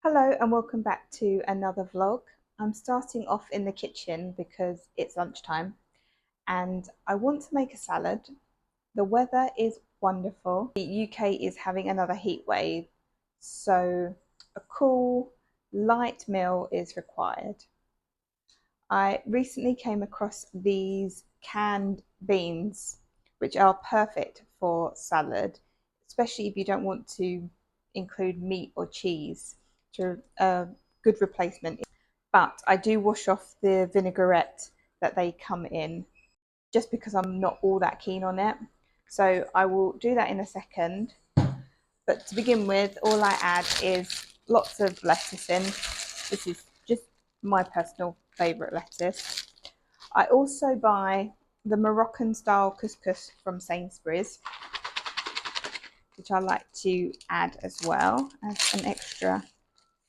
Hello and welcome back to another vlog. I'm starting off in the kitchen because it's lunchtime and I want to make a salad. The weather is wonderful. The UK is having another heat wave, so a cool, light meal is required. I recently came across these canned beans, which are perfect for salad, especially if you don't want to include meat or cheese. To a good replacement. But I do wash off the vinaigrette that they come in just because I'm not all that keen on it. So I will do that in a second. But to begin with, all I add is lots of lettuce in. This is just my personal favourite lettuce. I also buy the Moroccan style couscous from Sainsbury's, which I like to add as well as an extra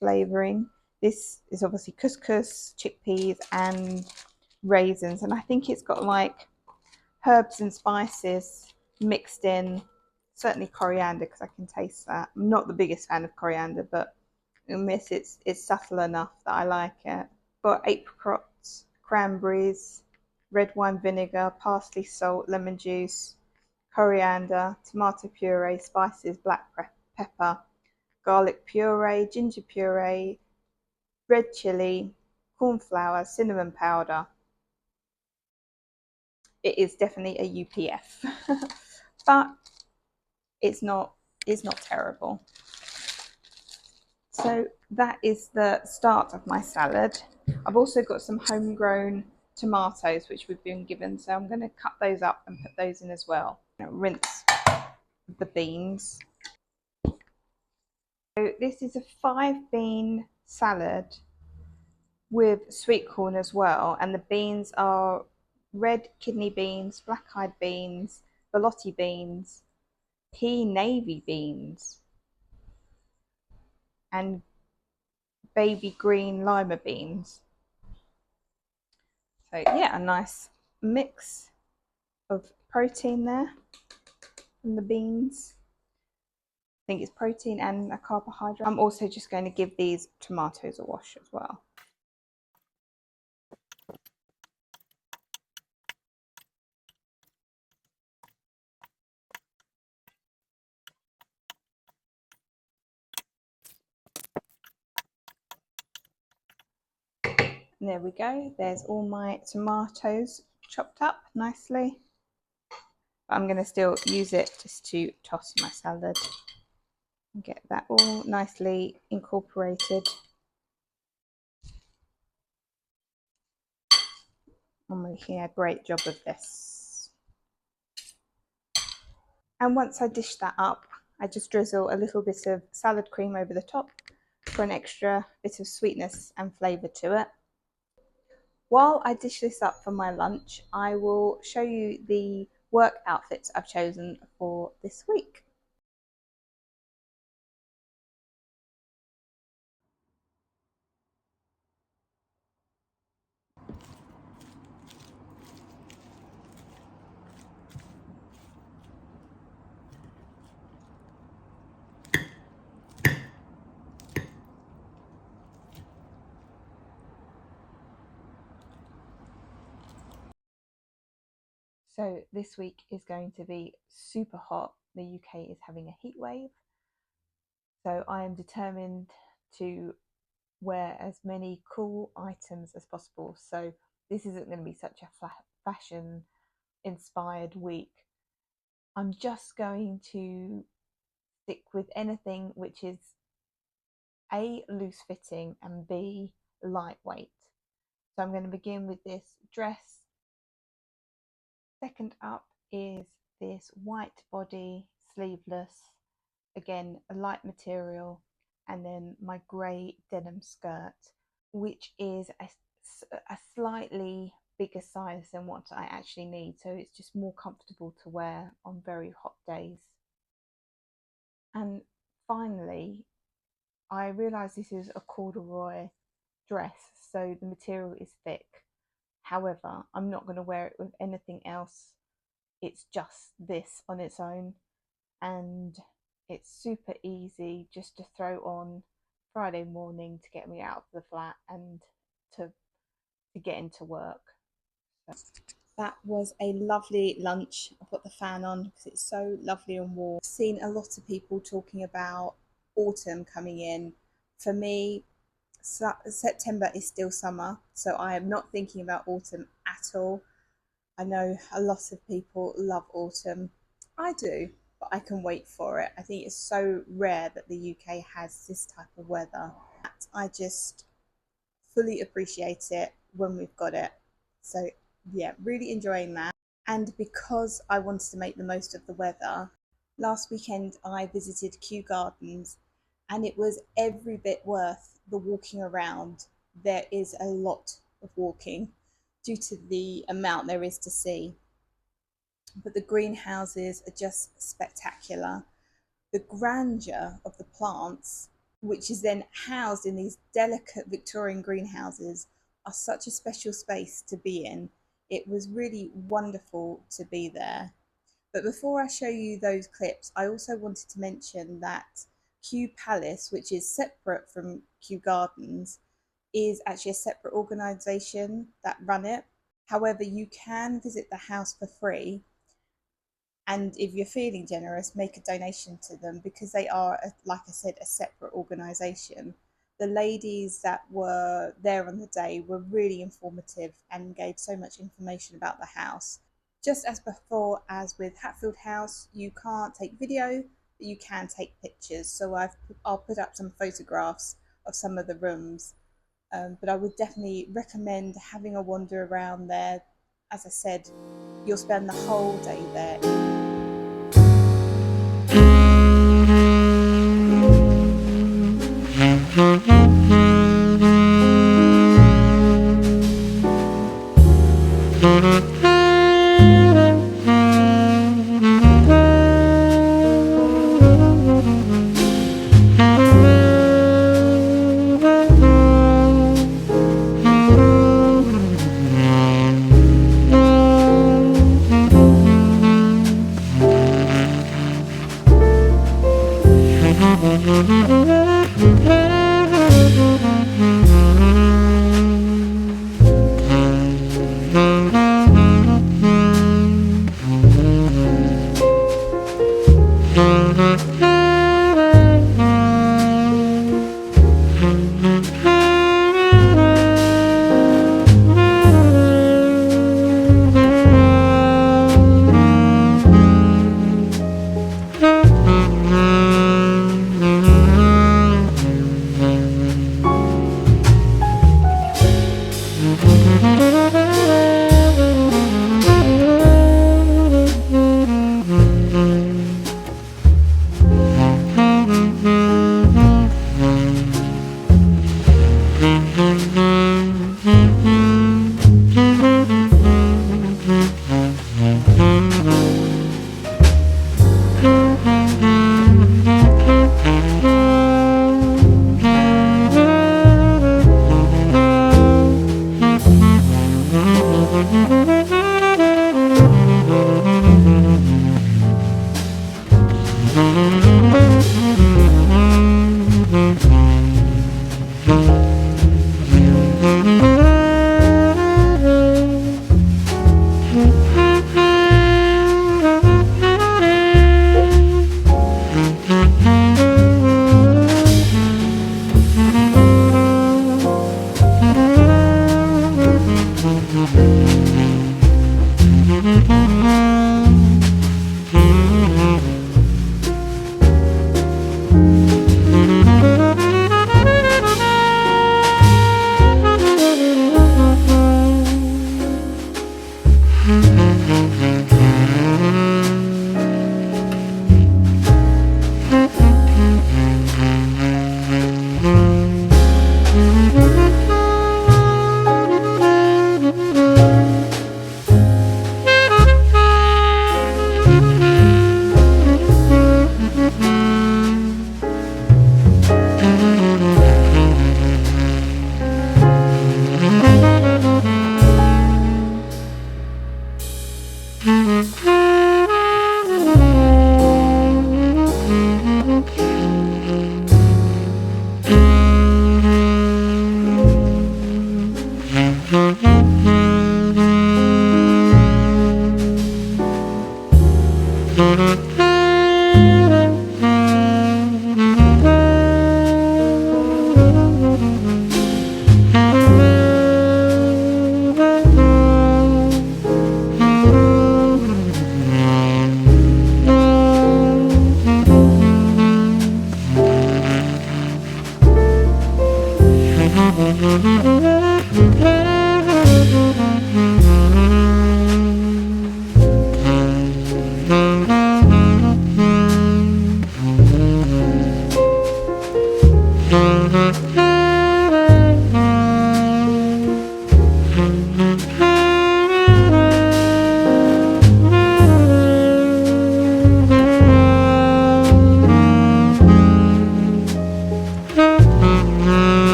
flavouring. This is obviously couscous, chickpeas and raisins, and I think it's got like herbs and spices mixed in, certainly coriander because I can taste that. I'm not the biggest fan of coriander, but in this it's subtle enough that I like it. But apricots, cranberries, red wine vinegar, parsley, salt, lemon juice, coriander, tomato puree, spices, black pepper, garlic puree, ginger puree, red chili, corn flour, cinnamon powder. It is definitely a UPF, but it's not terrible. So that is the start of my salad. I've also got some homegrown tomatoes which we've been given, so I'm going to cut those up and put those in as well. Rinse the beans. So this is a 5-bean salad with sweet corn as well, and the beans are red kidney beans, black-eyed beans, veloute beans, pea navy beans, and baby green lima beans. So yeah, a nice mix of protein there from the beans. I think it's protein and a carbohydrate. I'm also just going to give these tomatoes a wash as well. And there we go. There's all my tomatoes chopped up nicely. But I'm going to still use it just to toss my salad and get that all nicely incorporated. I'm making a great job of this. And once I dish that up, I just drizzle a little bit of salad cream over the top for an extra bit of sweetness and flavour to it. While I dish this up for my lunch, I will show you the work outfits I've chosen for this week. So this week is going to be super hot. The UK is having a heat wave. So I am determined to wear as many cool items as possible. So this isn't going to be such a fashion inspired week. I'm just going to stick with anything which is A, loose fitting, and B, lightweight. So I'm going to begin with this dress. Second up is this white body, sleeveless, again a light material, and then my grey denim skirt, which is a slightly bigger size than what I actually need, so it's just more comfortable to wear on very hot days. And finally, I realise this is a corduroy dress, so the material is thick. However, I'm not going to wear it with anything else. It's just this on its own, and it's super easy just to throw on Friday morning to get me out of the flat and to get into work. So that was a lovely lunch. I put the fan on because it's so lovely and warm. I've seen a lot of people talking about autumn coming in. For me, September is still summer, so I am not thinking about autumn at all. I know a lot of people love autumn. I do, but I can wait for it. I think it's so rare that the UK has this type of weather. I just fully appreciate it when we've got it. So, yeah, really enjoying that. And because I wanted to make the most of the weather, last weekend I visited Kew Gardens and it was every bit worth the walking around. There is a lot of walking due to the amount there is to see. But the greenhouses are just spectacular. The grandeur of the plants, which is then housed in these delicate Victorian greenhouses, are such a special space to be in. It was really wonderful to be there. But before I show you those clips, I also wanted to mention that Kew Palace, which is separate from Kew Gardens, is actually a separate organisation that run it. However, you can visit the house for free, and if you're feeling generous, make a donation to them because they are, like I said, a separate organisation. The ladies that were there on the day were really informative and gave so much information about the house. Just as before, as with Hatfield House, you can't take video, but you can take pictures. So I'll put up some photographs of some of the rooms. But I would definitely recommend having a wander around there. As I said, you'll spend the whole day there.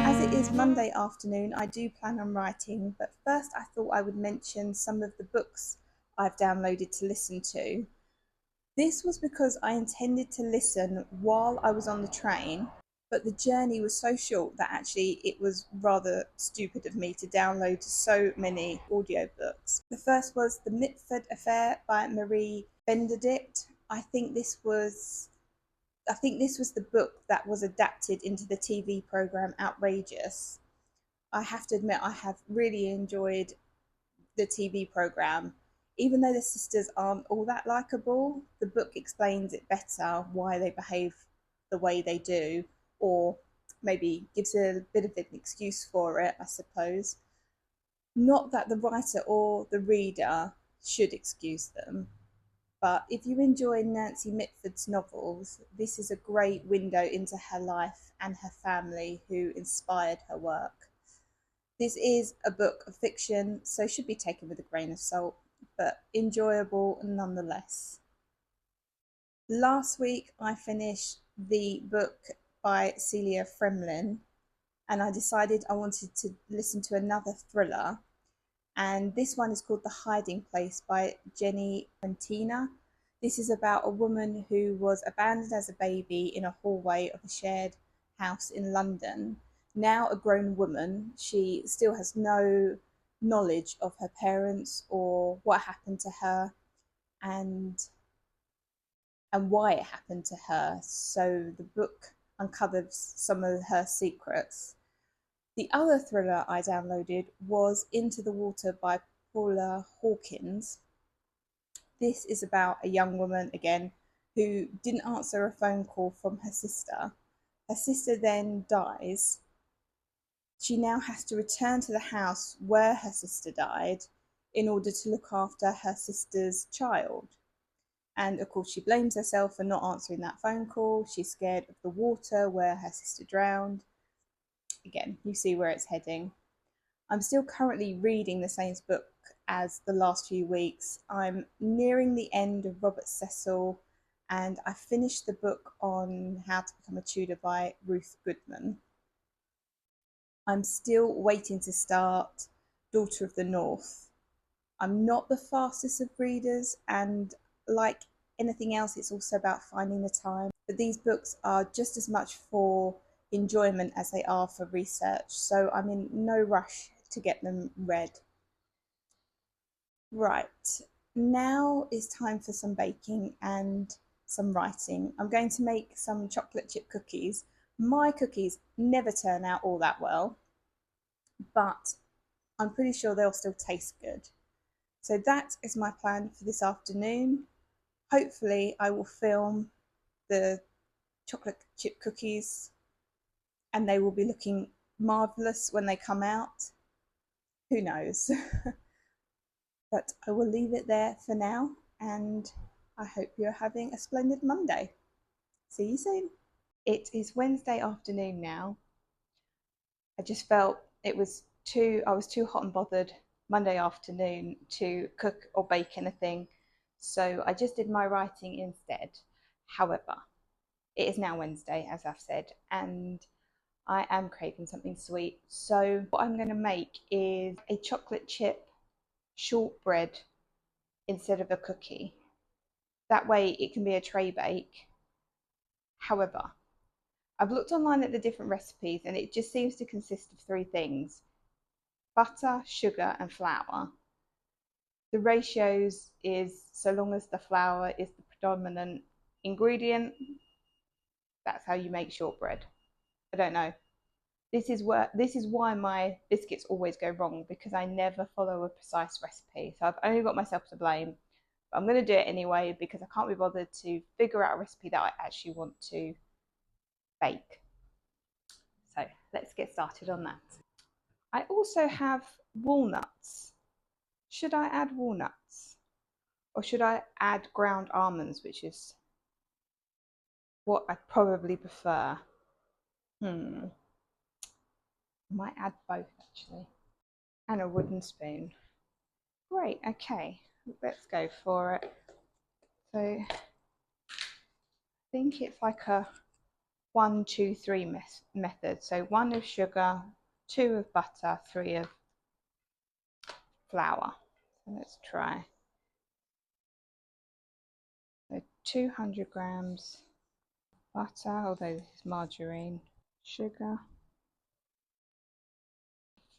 As it is Monday afternoon, I do plan on writing, but first I thought I would mention some of the books I've downloaded to listen to. This was because I intended to listen while I was on the train, but the journey was so short that actually it was rather stupid of me to download so many audiobooks. The first was The Mitford Affair by Marie Benedict. I think this was the book that was adapted into the TV program Outrageous. I have to admit, I have really enjoyed the TV program. Even though the sisters aren't all that likable, the book explains it better why they behave the way they do, or maybe gives a bit of an excuse for it, I suppose. Not that the writer or the reader should excuse them, but if you enjoy Nancy Mitford's novels, this is a great window into her life and her family who inspired her work. This is a book of fiction, so should be taken with a grain of salt, but enjoyable nonetheless. Last week I finished the book by Celia Fremlin, and I decided I wanted to listen to another thriller, and this one is called The Hiding Place by Jenny Quintina. This is about a woman who was abandoned as a baby in a hallway of a shared house in London. Now a grown woman, she still has no knowledge of her parents or what happened to her, and why it happened to her. So the book uncovers some of her secrets. The other thriller I downloaded was Into the Water by Paula Hawkins. This is about a young woman, again, who didn't answer a phone call from her sister. Her sister then dies. She now has to return to the house where her sister died in order to look after her sister's child. And of course, she blames herself for not answering that phone call. She's scared of the water where her sister drowned. Again, you see where it's heading. I'm still currently reading the same book as the last few weeks. I'm nearing the end of Robert Cecil, and I finished the book on How to Become a Tudor by Ruth Goodman. I'm still waiting to start Daughter of the North. I'm not the fastest of readers, and like anything else, it's also about finding the time. But these books are just as much for enjoyment as they are for research, so I'm in no rush to get them read. Right, now is time for some baking and some writing. I'm going to make some chocolate chip cookies. My cookies never turn out all that well, but I'm pretty sure they'll still taste good. So that is my plan for this afternoon. Hopefully I will film the chocolate chip cookies and they will be looking marvellous when they come out. Who knows? But I will leave it there for now, and I hope you're having a splendid Monday. See you soon. It is Wednesday afternoon now. I just felt I was too hot and bothered Monday afternoon to cook or bake anything, so I just did my writing instead. However, it is now Wednesday, as I've said, and I am craving something sweet. So what I'm going to make is a chocolate chip shortbread instead of a cookie. That way it can be a tray bake. However, I've looked online at the different recipes and it just seems to consist of three things: butter, sugar, and flour. The ratios is, so long as the flour is the predominant ingredient, that's how you make shortbread. I don't know. This is why my biscuits always go wrong, because I never follow a precise recipe. So I've only got myself to blame. But I'm going to do it anyway because I can't be bothered to figure out a recipe that I actually want to bake. So let's get started on that. I also have walnuts. Should I add walnuts? Or should I add ground almonds, which is what I probably prefer? I might add both actually. And a wooden spoon. Great, okay, let's go for it. So I think it's like a 1, 2, 3 method. So 1 of sugar, 2 of butter, 3 of flour. So let's try. So 200 grams butter, although this is margarine, sugar.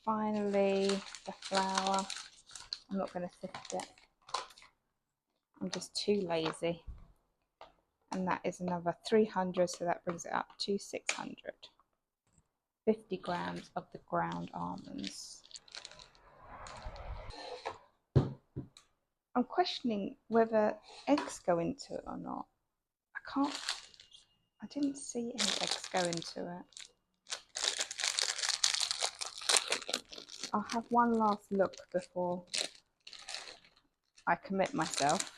Finally, the flour. I'm not going to sift it. I'm just too lazy. And that is another 300, so that brings it up to 600. 50 grams of the ground almonds. I'm questioning whether eggs go into it or not. I didn't see any eggs go into it. I'll have one last look before I commit myself.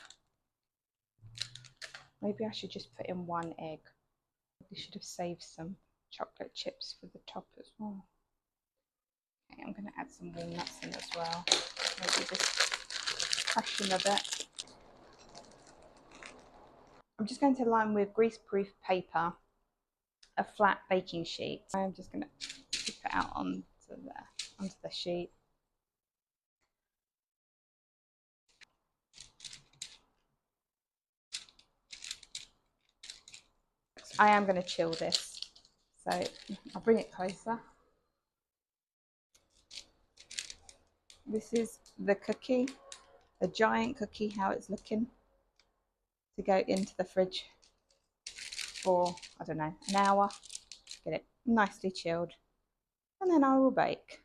Maybe I should just put in 1 egg. We should have saved some chocolate chips for the top as well. Okay, I'm going to add some walnuts in as well. Maybe just crush them a bit. I'm just going to line with greaseproof paper a flat baking sheet. I'm just going to dip it out onto the sheet. I am going to chill this, so I'll bring it closer. This is the cookie, the giant cookie, how it's looking, to go into the fridge for, I don't know, an hour, get it nicely chilled, and then I will bake.